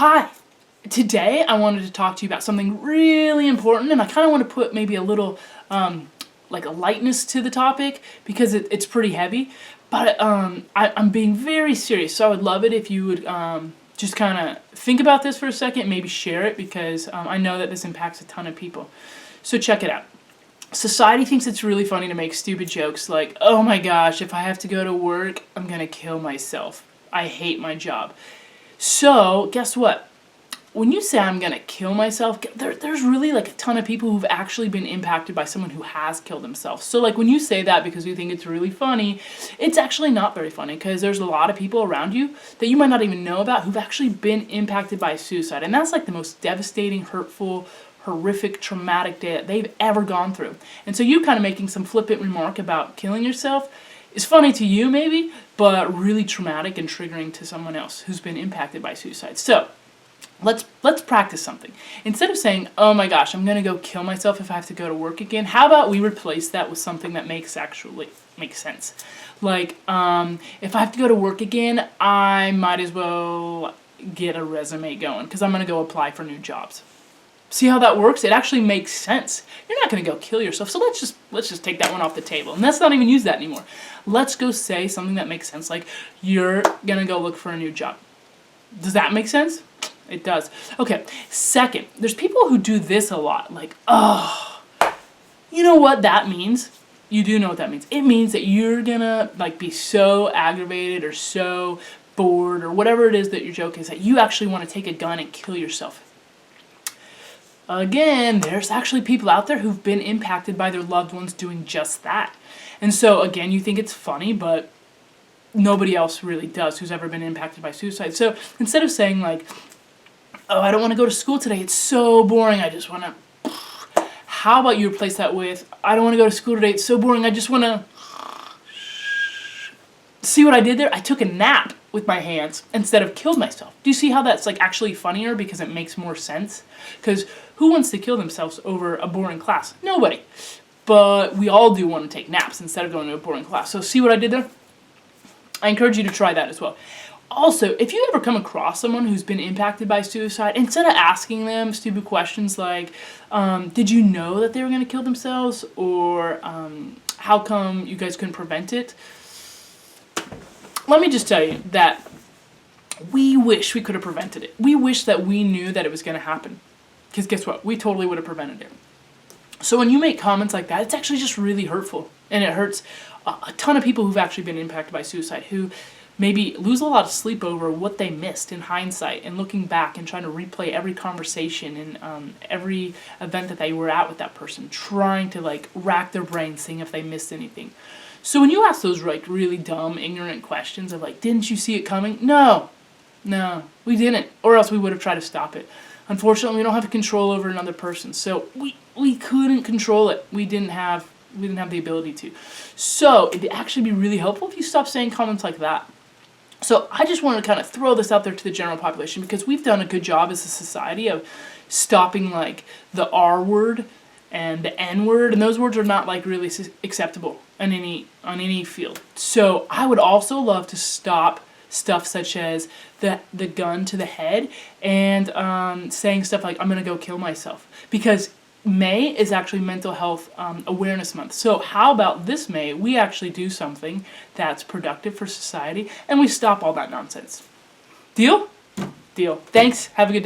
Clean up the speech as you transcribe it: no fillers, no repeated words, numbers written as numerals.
Hi! Today I wanted to talk to you about something really important, and I kind of want to put maybe a little like a lightness to the topic because it's pretty heavy, but I'm being very serious, so I would love it if you would just kind of think about this for a second, maybe share it, because I know that this impacts a ton of people. So check it out. Society thinks it's really funny to make stupid jokes like, oh my gosh, if I have to go to work, I'm gonna kill myself. I hate my job. So, guess what? When you say I'm gonna kill myself, there's really like a ton of people who've actually been impacted by someone who has killed themselves. So like when you say that because you think it's really funny, it's actually not very funny, because there's a lot of people around you that you might not even know about who've actually been impacted by suicide. And that's like the most devastating, hurtful, horrific, traumatic day that they've ever gone through. And so you kind of making some flippant remark about killing yourself is funny to you maybe, but really traumatic and triggering to someone else who's been impacted by suicide. So let's practice something. Instead of saying, oh my gosh, I'm gonna go kill myself if I have to go to work again, how about we replace that with something that makes sense? Like, if I have to go to work again, I might as well get a resume going because I'm gonna go apply for new jobs. See how that works? It actually makes sense. You're not going to go kill yourself, so let's just take that one off the table. And let's not even use that anymore. Let's go say something that makes sense, like you're going to go look for a new job. Does that make sense? It does. Okay, second, there's people who do this a lot, like, oh, you know what that means? You do know what that means. It means that you're going to like be so aggravated or so bored or whatever it is that your joke is that you actually want to take a gun and kill yourself. Again, there's actually people out there who've been impacted by their loved ones doing just that. And so, again, you think it's funny, but nobody else really does who's ever been impacted by suicide. So instead of saying like, oh, I don't want to go to school today, it's so boring, I just want to... How about you replace that with, I don't want to go to school today, it's so boring, I just want to... See what I did there? I took a nap with my hands instead of killed myself. Do you see how that's like actually funnier because it makes more sense? Because who wants to kill themselves over a boring class? Nobody. But we all do want to take naps instead of going to a boring class. So see what I did there? I encourage you to try that as well. Also, if you ever come across someone who's been impacted by suicide, instead of asking them stupid questions like, did you know that they were going to kill themselves? Or how come you guys couldn't prevent it? Let me just tell you that we wish we could have prevented it. We wish that we knew that it was going to happen. Because guess what? We totally would have prevented it. So when you make comments like that, it's actually just really hurtful. And it hurts a ton of people who've actually been impacted by suicide, who maybe lose a lot of sleep over what they missed in hindsight and looking back and trying to replay every conversation and every event that they were at with that person, trying to like rack their brains seeing if they missed anything. So when you ask those like really dumb, ignorant questions of like, didn't you see it coming? No, we didn't, or else we would have tried to stop it. Unfortunately, we don't have control over another person, so we couldn't control it. We didn't have the ability to. So it'd actually be really helpful if you stop saying comments like that. So I just want to kind of throw this out there to the general population, because we've done a good job as a society of stopping like the R word and the N word, and those words are not like really acceptable on any field. So I would also love to stop stuff such as the gun to the head and saying stuff like, I'm gonna go kill myself, because May is actually Mental Health Awareness Month. So how about this May we actually do something that's productive for society and we stop all that nonsense? Deal? Deal. Thanks. Have a good day.